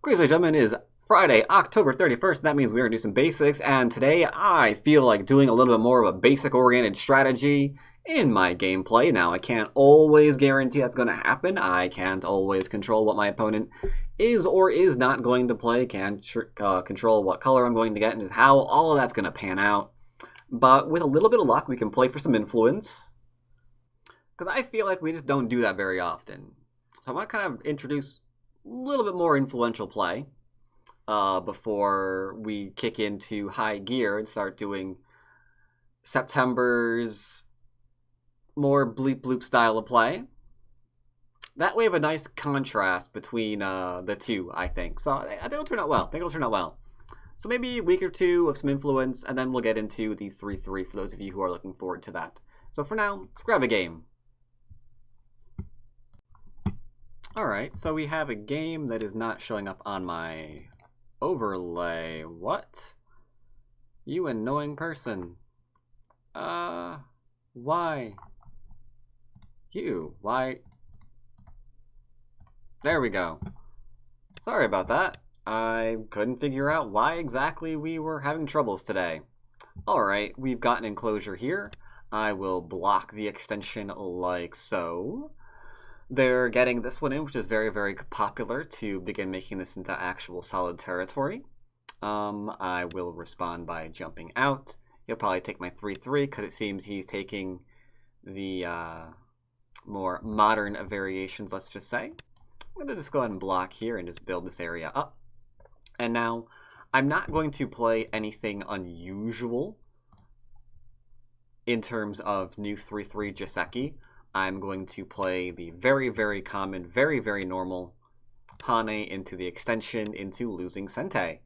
Ladies and gentlemen, it is Friday, October 31st. That means we're going to do some basics, and today I feel like doing a little bit more of a basic-oriented strategy in my gameplay. Now, I can't always guarantee that's going to happen. I can't always control what my opponent is or is not going to play, can't control what color I'm going to get, and how all of that's going to pan out. But with a little bit of luck, we can play for some influence, because I feel like we just don't do that very often. So I want to kind of introduce a little bit more influential play before we kick into high gear and start doing September's more bleep bloop style of play. That way, we have a nice contrast between the two, I think. So I think it'll turn out well. So maybe a week or two of some influence, and then we'll get into the 3-3 for those of you who are looking forward to that. So for now, let's grab a game. Alright, so we have a game that is not showing up on my overlay. What? You annoying person. Why? You, why? There we go. Sorry about that. I couldn't figure out why exactly we were having troubles today. Alright, we've got an enclosure here. I will block the extension like so. They're getting this one in, which is very, very popular to begin making this into actual solid territory. I will respond by jumping out. He'll probably take my 3-3 because it seems he's taking the more modern variations, let's just say. I'm going to just go ahead and block here and just build this area up. And now, I'm not going to play anything unusual in terms of new 3-3 Joseki. I'm going to play the very, very common, very, very normal Hane into the extension into losing Sente.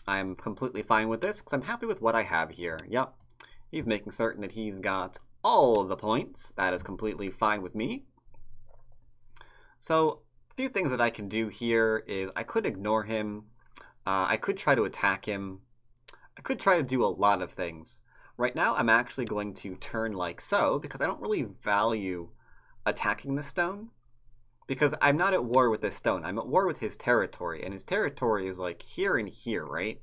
I'm completely fine with this because I'm happy with what I have here. Yep, he's making certain that he's got all of the points. That is completely fine with me. So, a few things that I can do here is I could ignore him. I could try to attack him. I could try to do a lot of things. Right now, I'm actually going to turn like so, because I don't really value attacking the stone, because I'm not at war with this stone. I'm at war with his territory, and his territory is like here and here, right?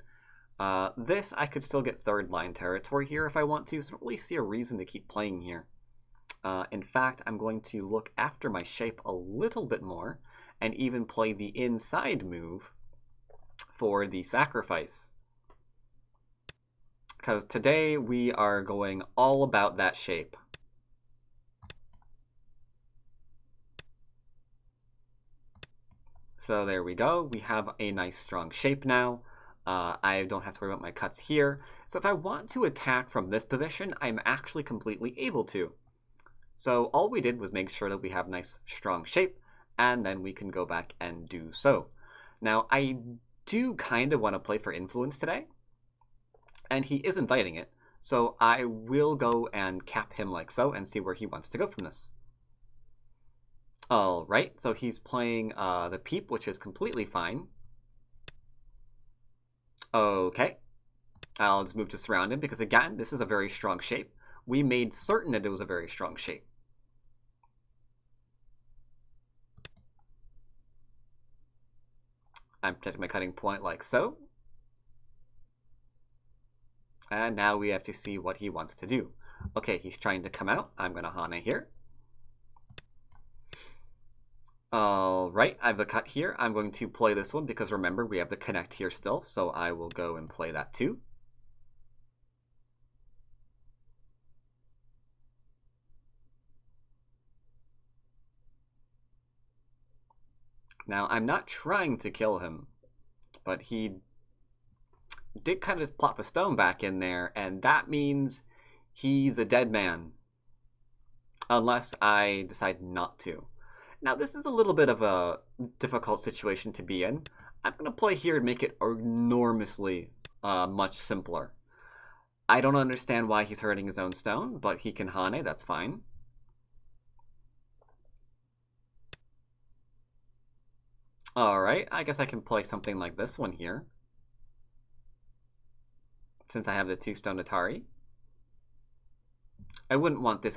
This, I could still get third line territory here if I want to, so I don't really see a reason to keep playing here. In fact, I'm going to look after my shape a little bit more, and even play the inside move for the sacrifice. Because today we are going all about that shape. So there we go. We have a nice strong shape now. I don't have to worry about my cuts here. So if I want to attack from this position, I'm actually completely able to. So all we did was make sure that we have nice strong shape, and then we can go back and do so. Now I do kind of want to play for influence today. And he is inviting it, so I will go and cap him like so and see where he wants to go from this. Alright, so he's playing the Peep, which is completely fine. Okay, I'll just move to surround him because, again, this is a very strong shape. We made certain that it was a very strong shape. I'm protecting my cutting point like so. And now we have to see what he wants to do. Okay, he's trying to come out. I'm going to Hane here. Alright, I have a cut here. I'm going to play this one because, remember, we have the connect here still. So I will go and play that too. Now, I'm not trying to kill him, but he did kind of just plop a stone back in there, and that means he's a dead man. Unless I decide not to. Now, this is a little bit of a difficult situation to be in. I'm going to play here and make it enormously much simpler. I don't understand why he's hurting his own stone, but he can Hane, that's fine. Alright, I guess I can play something like this one here, since I have the 2-stone Atari. I wouldn't want this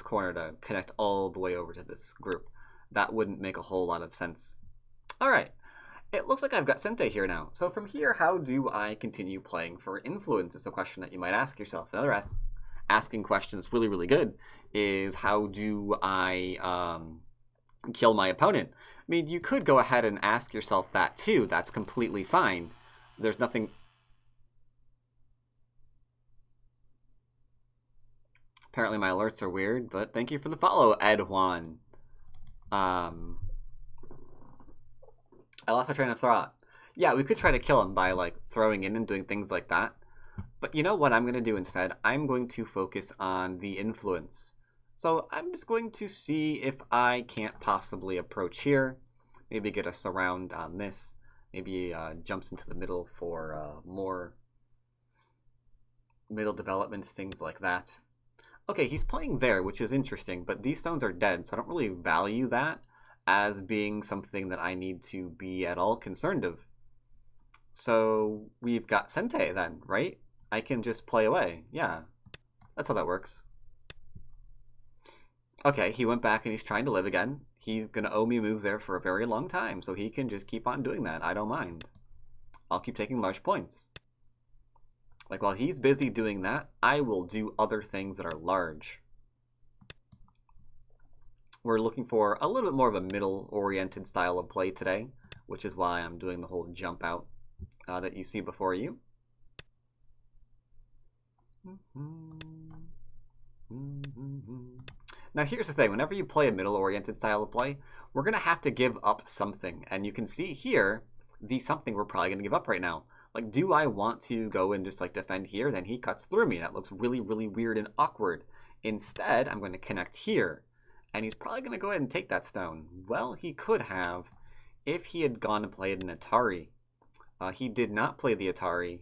corner to connect all the way over to this group. That wouldn't make a whole lot of sense. Alright, It looks like I've got Sente here now. So from here, how do I continue playing for influence is a question that you might ask yourself. Another asking question that's really, really good is how do I kill my opponent? I mean, you could go ahead and ask yourself that too. That's completely fine. There's nothing... Apparently my alerts are weird, but thank you for the follow, Ed Juan. I lost my train of thought. Yeah, we could try to kill him by, like, throwing in and doing things like that. But you know what I'm going to do instead? I'm going to focus on the influence. So I'm just going to see if I can't possibly approach here. Maybe get a surround on this. Maybe jumps into the middle for more middle development, things like that. Okay, he's playing there, which is interesting, but these stones are dead, so I don't really value that as being something that I need to be at all concerned of. So we've got Sente then, right? I can just play away. Yeah, that's how that works. Okay, he went back and he's trying to live again. He's going to owe me moves there for a very long time, so he can just keep on doing that. I don't mind. I'll keep taking large points. Like, while he's busy doing that, I will do other things that are large. We're looking for a little bit more of a middle-oriented style of play today, which is why I'm doing the whole jump out that you see before you. Now here's the thing, whenever you play a middle-oriented style of play, we're going to have to give up something. And you can see here, the something we're probably going to give up right now. Like, do I want to go and just, like, defend here? Then he cuts through me. That looks really, really weird and awkward. Instead, I'm going to connect here. And he's probably going to go ahead and take that stone. Well, he could have if he had gone and played an Atari. He did not play the Atari,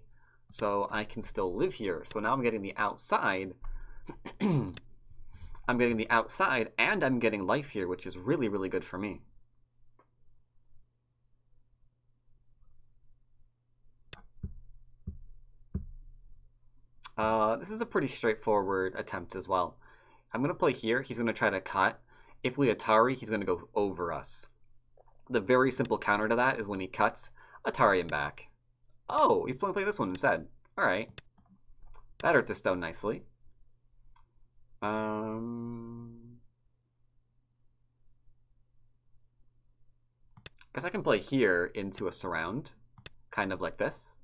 so I can still live here. So now I'm getting the outside. I'm getting the outside, and I'm getting life here, which is really, really good for me. This is a pretty straightforward attempt as well. I'm going to play here. He's going to try to cut. If we Atari, he's going to go over us. The very simple counter to that is when he cuts, Atari him back. Oh, he's playing this one instead. All right. That hurts a stone nicely. Guess I can play here into a surround, kind of like this.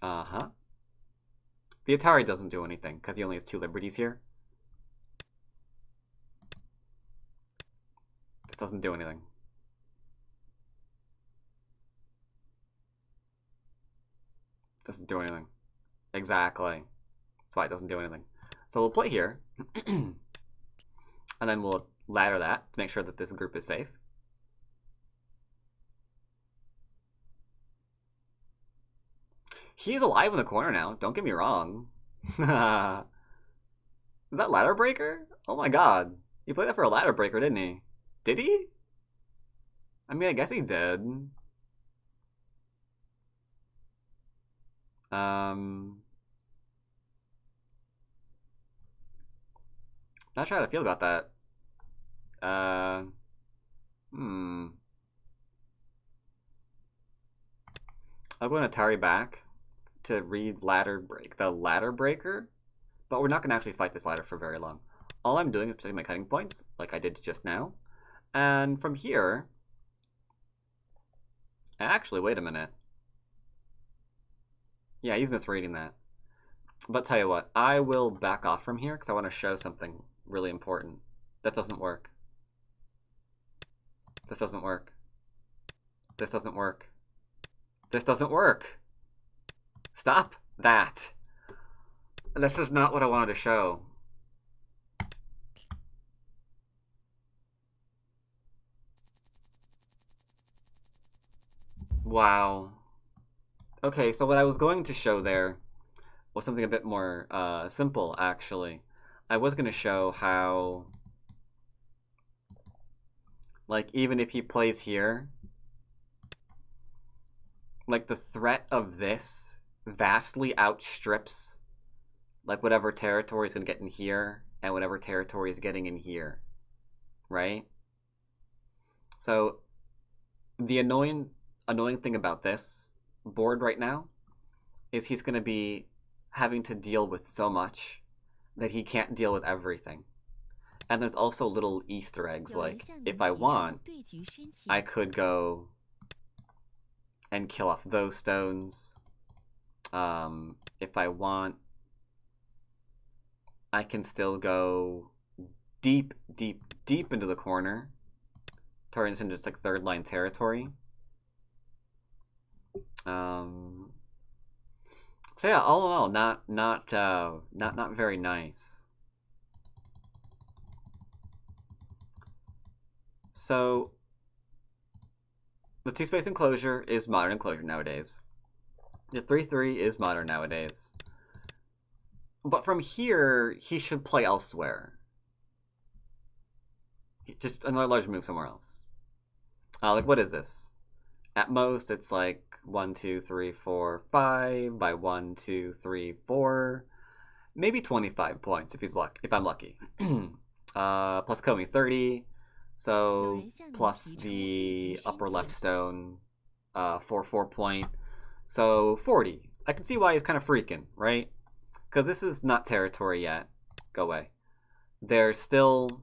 Uh-huh. The Atari doesn't do anything, because he only has 2 liberties here. This doesn't do anything. Doesn't do anything. Exactly. That's why it doesn't do anything. So we'll play here. And then we'll ladder that to make sure that this group is safe. He's alive in the corner now. Don't get me wrong. Is that ladder breaker? Oh my god. He played that for a ladder breaker, didn't he? Did he? I mean, I guess he did. Not sure how to feel about that. I'll go an Atari back to read the ladder breaker, but we're not going to actually fight this ladder for very long. All I'm doing is taking my cutting points, like I did just now. And from here, actually, wait a minute. Yeah, he's misreading that. But tell you what, I will back off from here because I want to show something really important. That doesn't work. This doesn't work. This doesn't work. This doesn't work. Stop that. This is not what I wanted to show. Wow. Okay, so what I was going to show there was something a bit more simple, actually. I was going to show how, like, even if he plays here, like, the threat of this vastly outstrips, like, whatever territory is going to get in here and whatever territory is getting in here, right? So the annoying thing about this board right now is he's going to be having to deal with so much that he can't deal with everything. And there's also little Easter eggs, like, if I want, I could go and kill off those stones. If I want, I can still go deep, deep, deep into the corner, turn this into just like third line territory. So yeah, all in all, not very nice. So the 2-space enclosure is modern enclosure nowadays. The 3/3 is modern nowadays. But from here, he should play elsewhere. Just another large move somewhere else. Like, what is this? At most, it's like 1, 2, 3, 4, 5 by 1, 2, 3, 4, maybe 25 points if I'm lucky. Plus Komi 30, so plus the upper left stone for 4 point, so 40. I can see why he's kind of freaking, right? Because this is not territory yet. Go away. There's still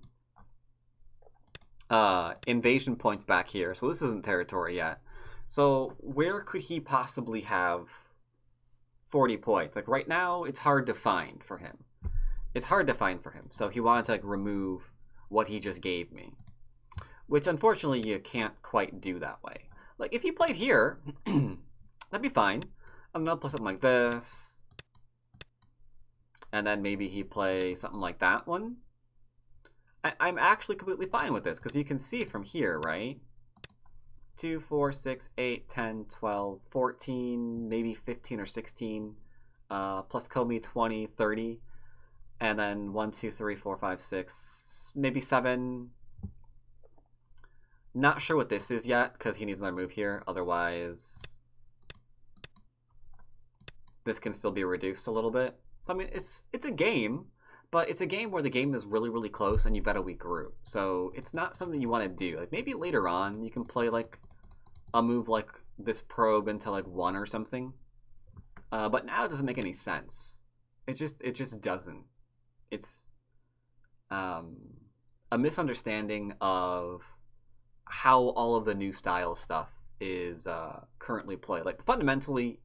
invasion points back here, so this isn't territory yet. So where could he possibly have 40 points? Like right now, it's hard to find for him. It's hard to find for him. So he wanted to like remove what he just gave me, which unfortunately you can't quite do that way. Like if he played here, that'd be fine. I don't know, play something like this, and then maybe he play something like that one. I'm actually completely fine with this because you can see from here, right? 2, 4, 6, 8, 10, 12, 14, maybe 15 or 16, plus Komi 20, 30, and then 1, 2, 3, 4, 5, 6, maybe 7. Not sure what this is yet because he needs another move here. Otherwise, this can still be reduced a little bit. So I mean, it's a game, but it's a game where the game is really, really close and you've got a weak group. So it's not something you want to do. Like maybe later on you can play like a move like this probe into like 1 or something. But now it doesn't make any sense. It just doesn't. It's a misunderstanding of how all of the new style stuff is currently played. Like fundamentally,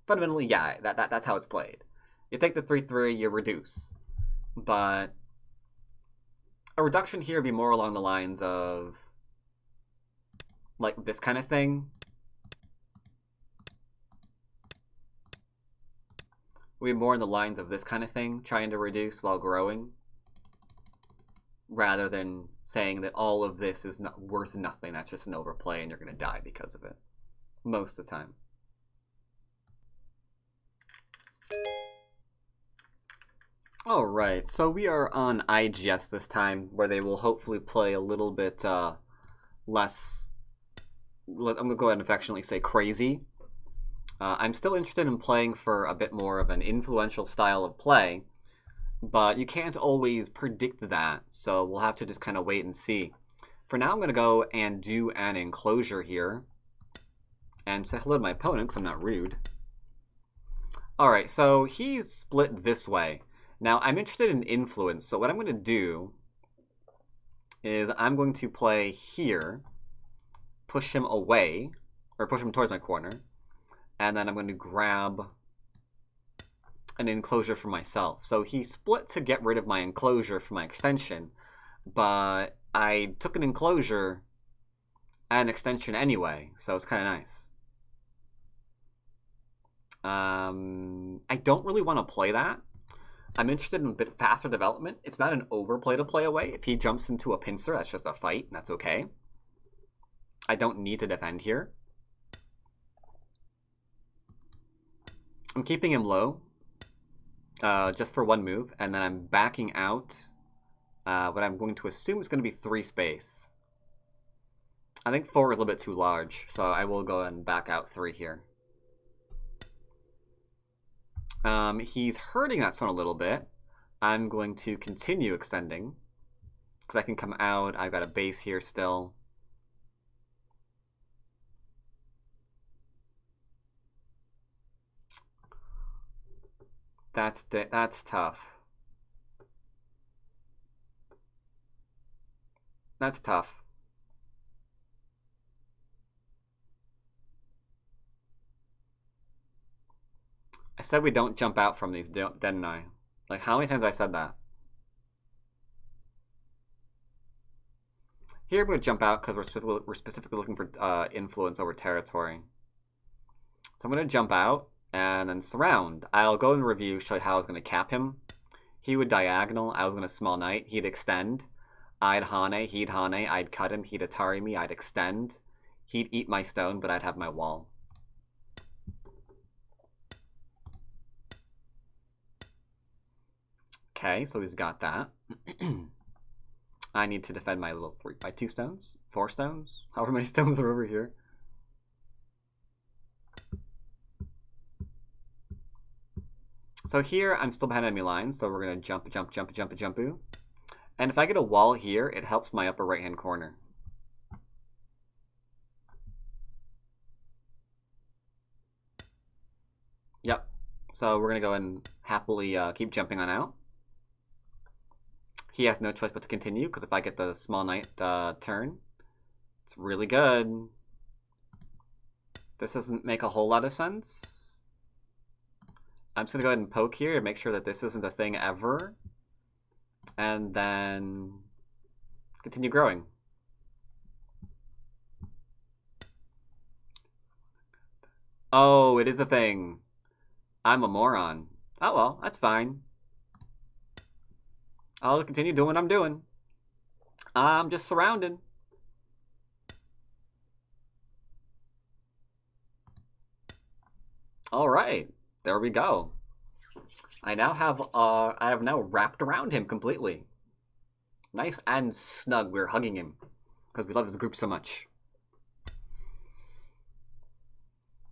yeah, that's how it's played. You take the 3/3, you reduce. But a reduction here would be more along the lines of like this kind of thing. Would be more in the lines of this kind of thing, trying to reduce while growing, rather than saying that all of this is not worth nothing. That's just an overplay and you're going to die because of it. Most of the time. Alright, so we are on IGS this time, where they will hopefully play a little bit less, I'm going to go ahead and affectionately say crazy. I'm still interested in playing for a bit more of an influential style of play, but you can't always predict that, so we'll have to just kind of wait and see. For now, I'm going to go and do an enclosure here, and say hello to my opponent, because I'm not rude. Alright, so he's split this way. Now, I'm interested in influence, so what I'm going to do is I'm going to play here, push him away, or push him towards my corner, and then I'm going to grab an enclosure for myself. So he split to get rid of my enclosure for my extension, but I took an enclosure and an extension anyway, so it's kind of nice. I don't really want to play that. I'm interested in a bit faster development. It's not an overplay to play away. If he jumps into a pincer, that's just a fight, and that's okay. I don't need to defend here. I'm keeping him low, just for 1 move, and then I'm backing out what I'm going to assume is going to be 3 space. I think 4 is a little bit too large, so I will go and back out 3 here. He's hurting that stone a little bit. I'm going to continue extending, because I can come out. I've got a base here still. That's tough. That's tough. I said we don't jump out from these, didn't I? Like, how many times have I said that? Here we're going to jump out because we're specifically looking for influence over territory. So I'm going to jump out and then surround. I'll go in review, show you how I was going to cap him. He would diagonal. I was going to small knight. He'd extend. I'd Hane. He'd Hane. I'd cut him. He'd Atari me. I'd extend. He'd eat my stone, but I'd have my wall. Okay, so he's got that. I need to defend my little 3x2 stones. 4 stones. However many stones are over here. So here, I'm still behind enemy lines, so we're going to jump. And if I get a wall here, it helps my upper right-hand corner. Yep. So we're going to go and happily keep jumping on out. He has no choice but to continue, because if I get the small knight turn, it's really good. This doesn't make a whole lot of sense. I'm just going to go ahead and poke here to make sure that this isn't a thing ever. And then continue growing. Oh, it is a thing. I'm a moron. Oh well, that's fine. I'll continue doing what I'm doing. I'm just surrounded. All right, there we go. I have now wrapped around him completely. Nice and snug. We're hugging him because we love his group so much.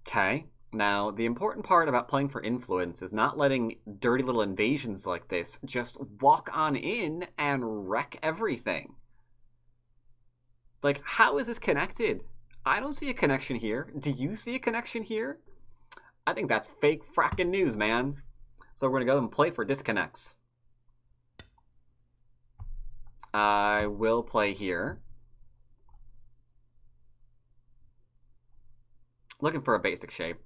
Okay. Now, the important part about playing for influence is not letting dirty little invasions like this just walk on in and wreck everything. Like, how is this connected? I don't see a connection here. Do you see a connection here? I think that's fake frackin' news, man. So we're going to go and play for disconnects. I will play here. Looking for a basic shape.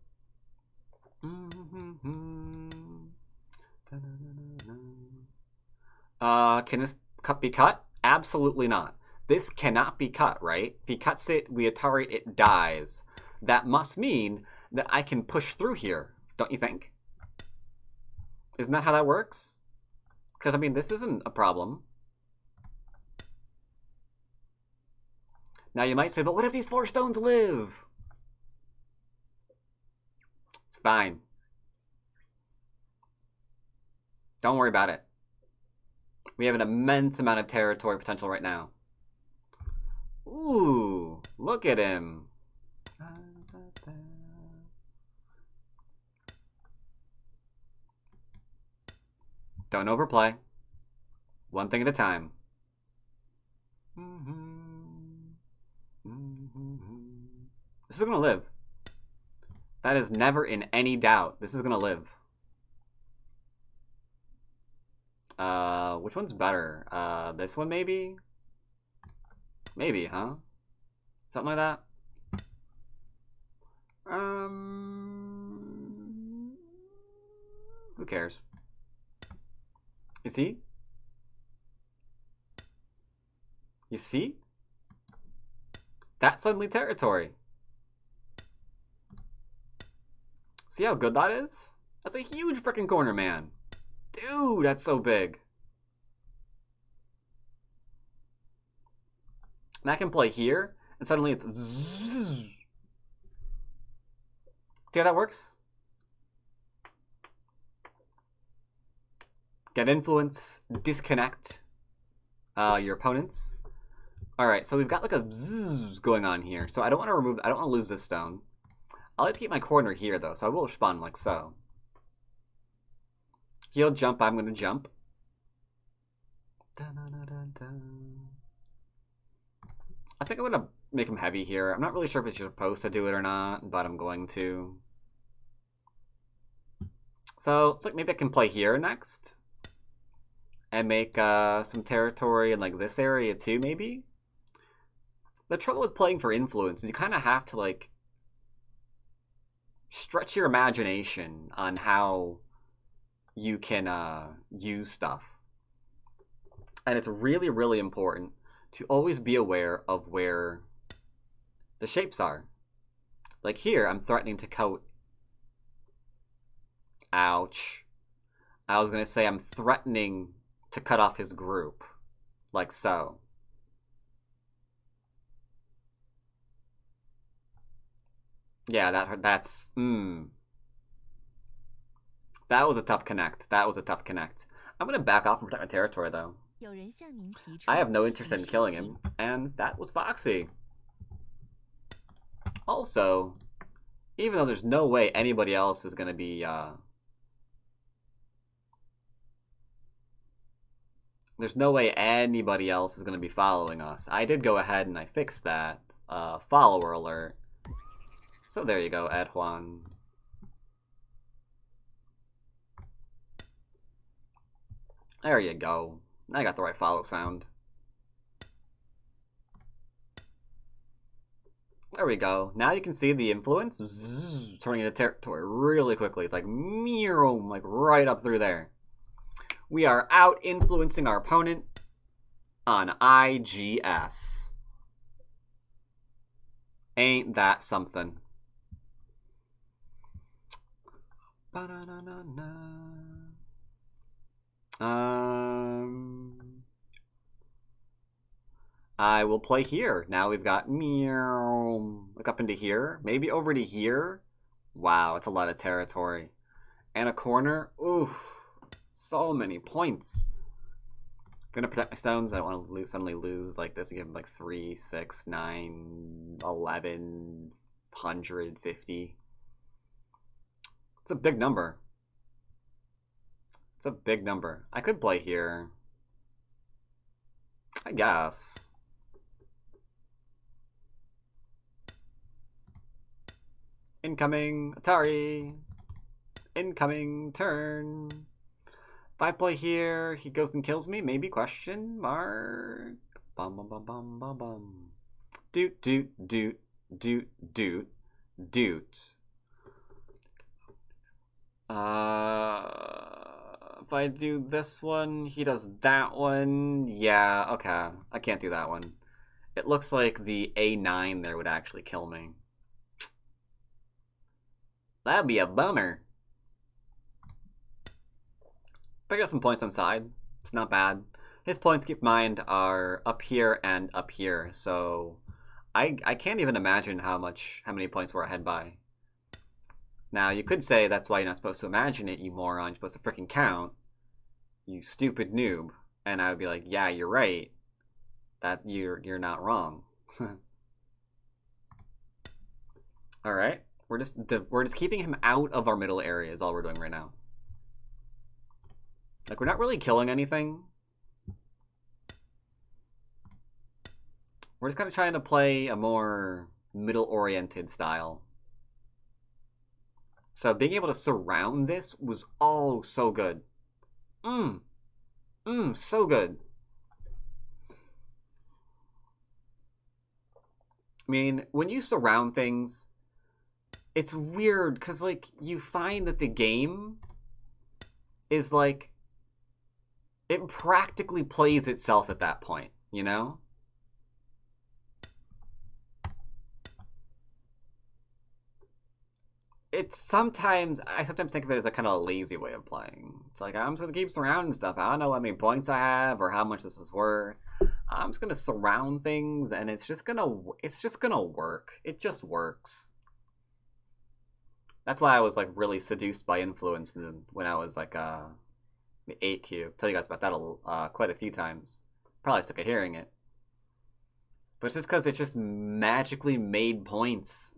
Can this be cut? Absolutely not. This cannot be cut, right? If he cuts it, we Atari it dies. That must mean that I can push through here, don't you think? Isn't that how that works? Because, I mean, this isn't a problem. Now you might say, but what if these 4 stones live? It's fine. Don't worry about it. We have an immense amount of territory potential right now. Ooh, look at him. Don't overplay. One thing at a time. This is going to live. That is never in any doubt. This is going to live. Which one's better? This one maybe? Maybe, huh? Something like that? Who cares? You see? You see? That's suddenly territory. See how good that is? That's a huge freaking corner, man. Dude, that's so big. And I can play here, and suddenly it's... See how that works? Get influence, disconnect your opponents. Alright, so we've got like a bzzz going on here. So I don't want to lose this stone. I like to keep my corner here though, so I will respond like so. He'll jump, I'm gonna jump. I think I'm gonna make him heavy here. I'm not really sure if it's supposed to do it or not, but I'm going to. So it's like maybe I can play here next. And make some territory in like this area too, maybe? The trouble with playing for influence is you kind of have to like stretch your imagination on how you can use stuff. And it's really, really important to always be aware of where the shapes are. Like here, I'm threatening to coat. Ouch. I was going to say I'm threatening to cut off his group. Like so. Yeah, that's... That was a tough connect. That was a tough connect. I'm going to back off and protect my territory, though. I have no interest in killing him, and that was Foxy. Also, even though there's no way anybody else is going to be... There's no way anybody else is going to be following us. I did go ahead and I fixed that. Follower alert. So there you go, Ed Juan. There you go. I got the right follow sound. There we go. Now you can see the influence turning into territory really quickly. It's like, meow, like right up through there. We are out influencing our opponent on IGS. Ain't that something? I will play here. Now we've got meow. Look up into here. Maybe over to here. Wow, it's a lot of territory. And a corner. Ooh, so many points. I'm gonna protect my stones. I don't want to suddenly lose like this and give them like 3, 6, 9, 11, 150. It's a big number. It's a big number. I could play here. I guess. Incoming Atari. Incoming turn. If I play here, he goes and kills me. Maybe question mark. Bum bum bum bum bum bum. Doot doot doot doot doot doot. If I do this one, he does that one. Yeah, okay. I can't do that one. It looks like the A9 there would actually kill me. That'd be a bummer. But I got some points on side. It's not bad. His points, keep in mind, are up here and up here. So I can't even imagine how many points we're ahead by. Now, you could say that's why you're not supposed to imagine it, you moron. You're supposed to freaking count. You stupid noob. And I would be like, yeah, you're right. That you're not wrong. Alright. We're just keeping him out of our middle area is all we're doing right now. Like, we're not really killing anything. We're just kind of trying to play a more middle-oriented style. So being able to surround this was oh so good. So good. I mean, when you surround things, it's weird because, like, you find that the game is, like, it practically plays itself at that point, you know? I sometimes think of it as a kind of a lazy way of playing. It's like, I'm just going to keep surrounding stuff. I don't know how many points I have or how much this is worth. I'm just going to surround things and it's just going to work. It just works. That's why I was like really seduced by influence when I was like 8Q. Tell you guys about that quite a few times. Probably sick of hearing it. But it's just because it just magically made points.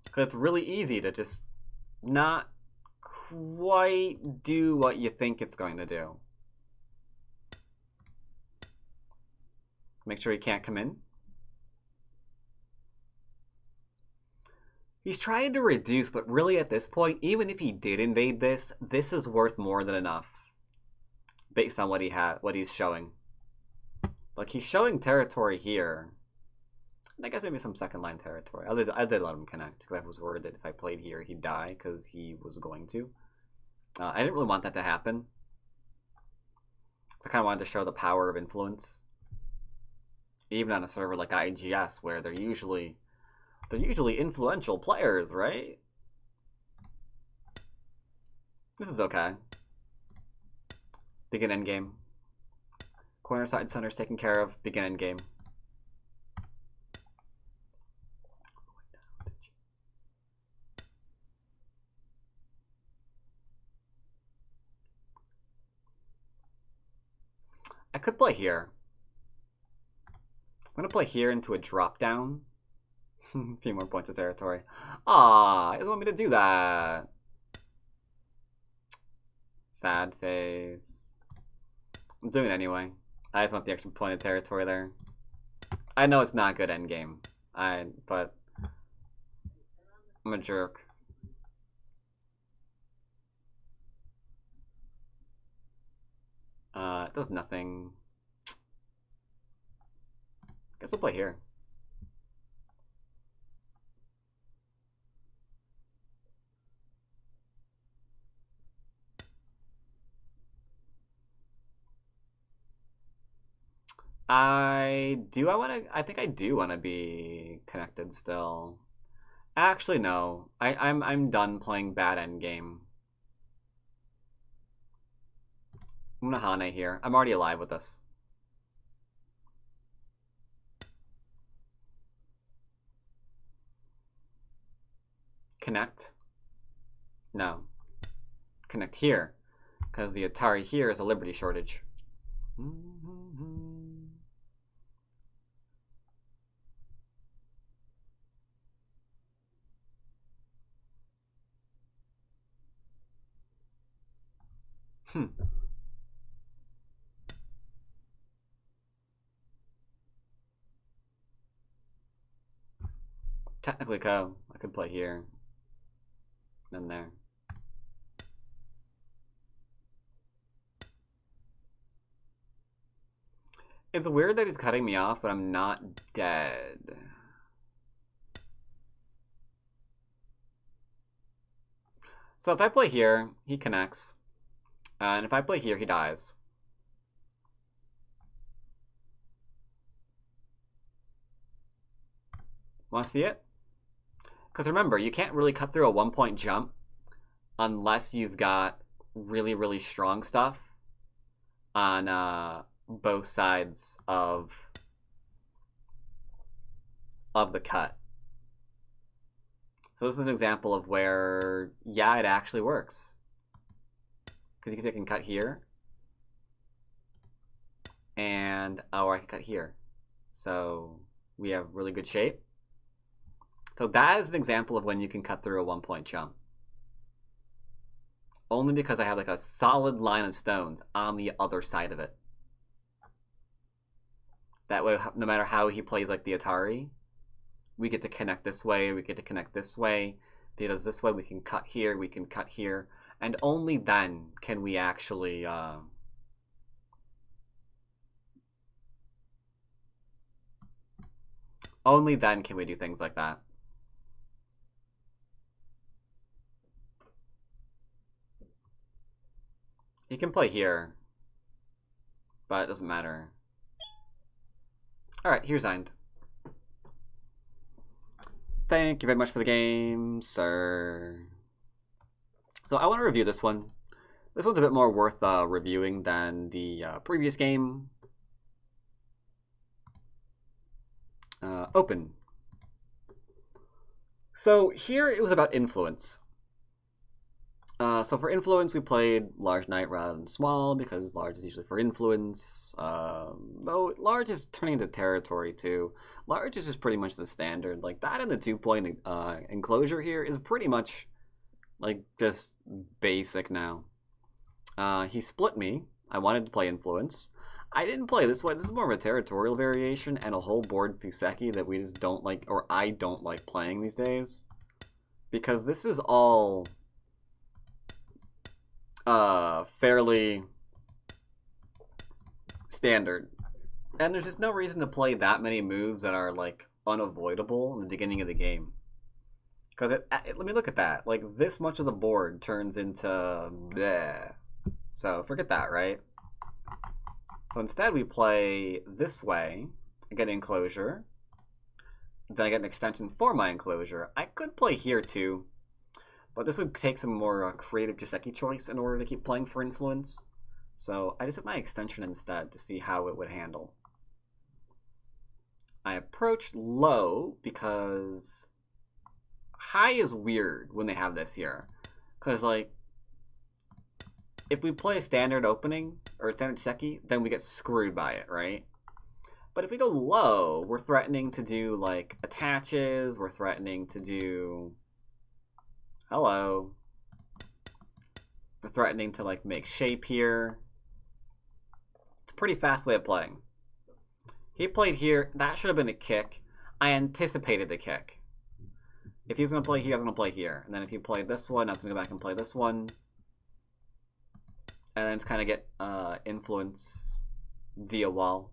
Because it's really easy to just not quite do what you think it's going to do. Make sure he can't come in. He's trying to reduce, but really at this point, even if he did invade this, this is worth more than enough. Based on what he's showing. Like, he's showing territory here. I guess maybe some second line territory. I did let him connect, because I was worried that if I played here, he'd die, because he was going to. I didn't really want that to happen. So I kind of wanted to show the power of influence. Even on a server like IGS, where they're usually influential players, right? This is okay. Begin endgame. Corner side center's taken care of. Begin endgame. I could play here. I'm gonna play here into a drop down. A few more points of territory. Ah, he doesn't want me to do that. Sad face. I'm doing it anyway. I just want the extra point of territory there. I know it's not good endgame. But I'm a jerk. It does nothing. Guess we'll play here. I think I do wanna be connected still. Actually no. I'm done playing bad endgame. I'm gonna Hane here. I'm already alive with this. Connect? No. Connect here. Because the Atari here is a Liberty shortage. Technically, I could play here. And there. It's weird that he's cutting me off, but I'm not dead. So if I play here, he connects. And if I play here, he dies. Want to see it? Because remember, you can't really cut through a 1-point jump unless you've got really, really strong stuff on both sides of the cut. So this is an example of where, yeah, it actually works. Because you can see I can cut here. And, or I can cut here. So we have really good shape. So that is an example of when you can cut through a 1-point jump. Only because I have like a solid line of stones on the other side of it. That way, no matter how he plays like the Atari, we get to connect this way, we get to connect this way. If he does this way, we can cut here, we can cut here. And only then can we actually... only then can we do things like that. He can play here, but it doesn't matter. Alright, here's End. Thank you very much for the game, sir. So I want to review this one. This one's a bit more worth reviewing than the previous game. Open. So here it was about influence. So for influence, we played large knight rather than small, because large is usually for influence. Though large is turning into territory too. Large is just pretty much the standard. Like that and the 2-point enclosure here is pretty much like just basic now. He split me. I wanted to play influence. I didn't play this way. This is more of a territorial variation and a whole board Fuseki that we just don't like, or I don't like playing these days. because this is all fairly standard. And there's just no reason to play that many moves that are like unavoidable in the beginning of the game. Because let me look at that. Like this much of the board turns into bleh. So forget that, right? So instead we play this way. I get an enclosure. Then I get an extension for my enclosure. I could play here too, but this would take some more creative Joseki choice in order to keep playing for influence. So I just hit my extension instead to see how it would handle. I approach low because high is weird when they have this here. Because, like, if we play a standard opening or a standard Joseki, then we get screwed by it, right? But if we go low, we're threatening to do, like, attaches. We're threatening to do... Hello. We're threatening to, like, make shape here. It's a pretty fast way of playing. He played here. That should have been a kick. I anticipated the kick. If he's going to play here, I'm going to play here. And then if he played this one, I was going to go back and play this one. And then to kind of get influence via wall.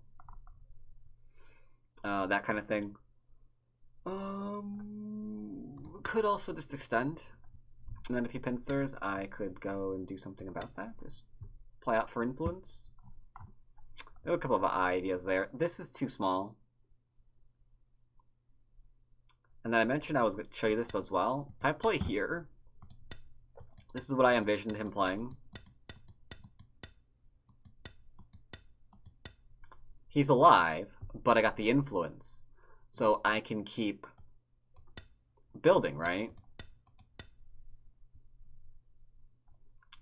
That kind of thing. Could also just extend. And then if he pincers, I could go and do something about that. Just play out for influence. There are a couple of ideas there. This is too small. And then I mentioned I was going to show you this as well. If I play here, this is what I envisioned him playing. He's alive, but I got the influence. So I can keep building, right?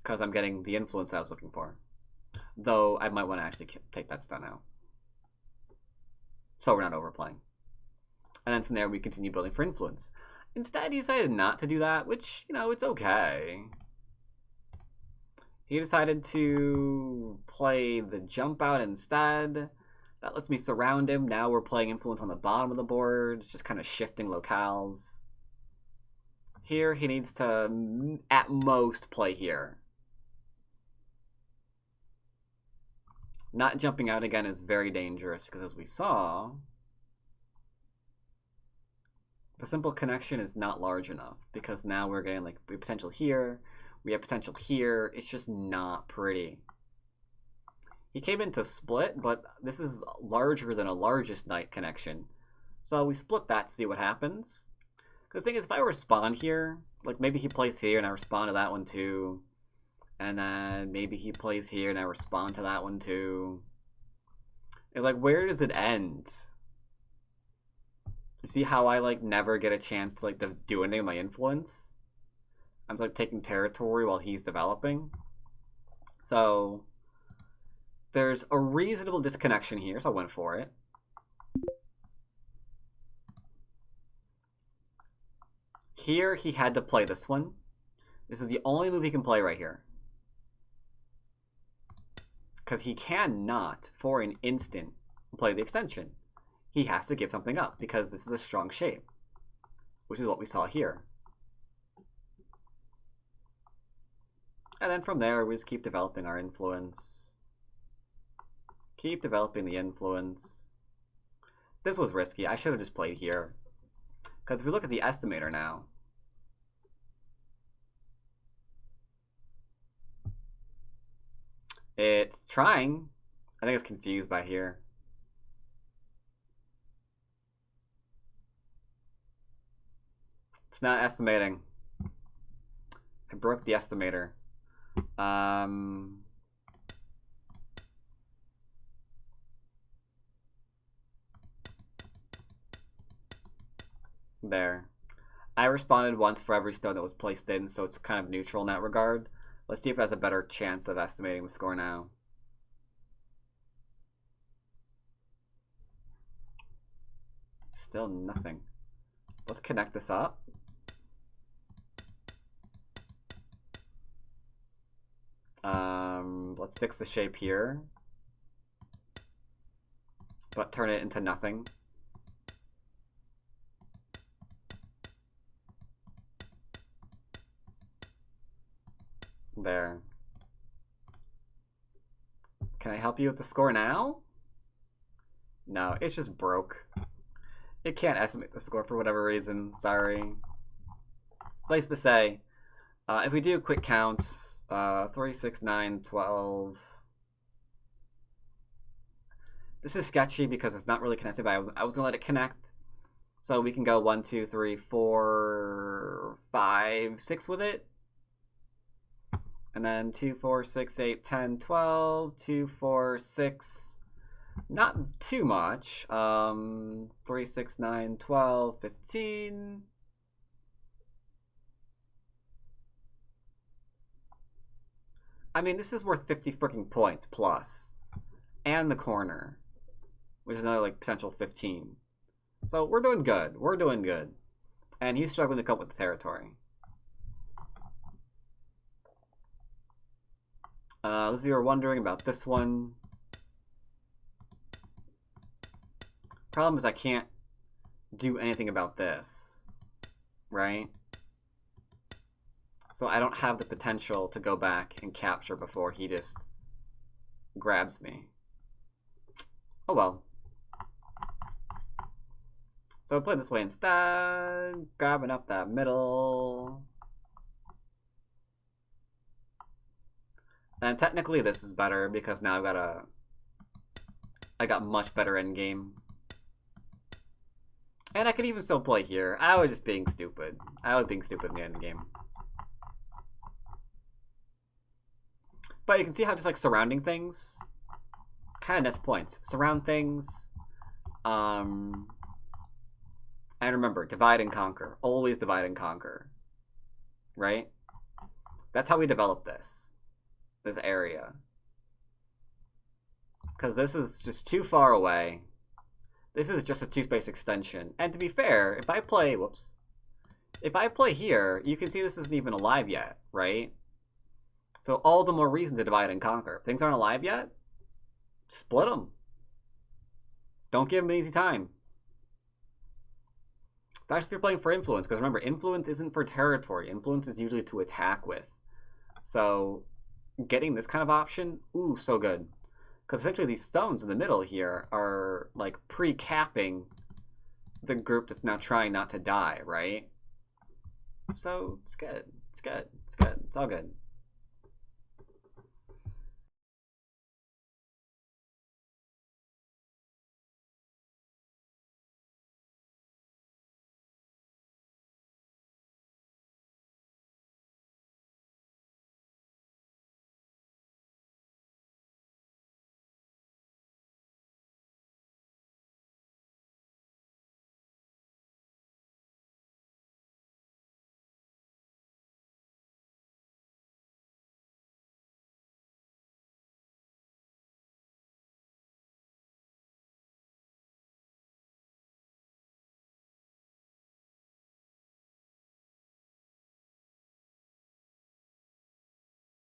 Because I'm getting the influence I was looking for. Though I might want to actually take that stun out. So we're not overplaying. And then from there we continue building for influence. Instead he decided not to do that, which, you know, it's okay. He decided to play the jump out instead. That lets me surround him. Now we're playing influence on the bottom of the board. It's just kind of shifting locales. Here he needs to, at most, play here. Not jumping out again is very dangerous because, as we saw, the simple connection is not large enough because now we're getting, like, we have potential here, we have potential here. It's just not pretty. He came in to split, but this is larger than a largest knight connection. So we split that to see what happens. The thing is, if I respond here, like maybe he plays here and I respond to that one too. And then maybe he plays here and I respond to that one too. And like, where does it end? See how I like never get a chance to like do anything with my influence? I'm like taking territory while he's developing. So there's a reasonable disconnection here, so I went for it. Here he had to play this one. This is the only move he can play right here. Because he cannot, for an instant, play the extension. He has to give something up, because this is a strong shape. Which is what we saw here. And then from there, we just keep developing our influence. Keep developing the influence. This was risky. I should have just played here. Because if we look at the estimator now, it's trying. I think it's confused by here. It's not estimating. I broke the estimator. There. I responded once for every stone that was placed in, so it's kind of neutral in that regard. Let's see if it has a better chance of estimating the score now. Still nothing. Let's connect this up. Let's fix the shape here. But turn it into nothing. There. Can I help you with the score now? No, it's just broke. It can't estimate the score for whatever reason. Sorry. Place to say, if we do quick counts, 3, 6, 9, 12. This is sketchy because it's not really connected, but I was going to let it connect. So we can go 1, 2, 3, 4, 5, 6 with it. And then 2, 4, 6, 8, 10, 12, 2, 4, 6. Not too much. 3, 6, 9, 12, 15. I mean, this is worth 50 freaking points plus. And the corner, which is another, like, potential 15. So we're doing good. We're doing good. And he's struggling to come up with the territory. Those of you are wondering about this one. Problem is I can't do anything about this, right? So I don't have the potential to go back and capture before he just grabs me. Oh well. So play this way instead, grabbing up that middle. And technically this is better because now I got much better endgame. And I could even still play here. I was just being stupid. I was being stupid in the endgame. But you can see how just like surrounding things kind of nets points. Surround things. And remember, divide and conquer. Always divide and conquer. Right? That's how we develop this area. Because this is just too far away. This is just a 2-space extension. And to be fair, if I play, if I play here, you can see this isn't even alive yet, right? So all the more reason to divide and conquer. If things aren't alive yet, split them. Don't give them an easy time. Especially if you're playing for influence, because remember, influence isn't for territory. Influence is usually to attack with. So getting this kind of option, ooh, so good. Because essentially these stones in the middle here are like pre-capping the group that's now trying not to die, right? So it's good. It's good. It's good. It's all good.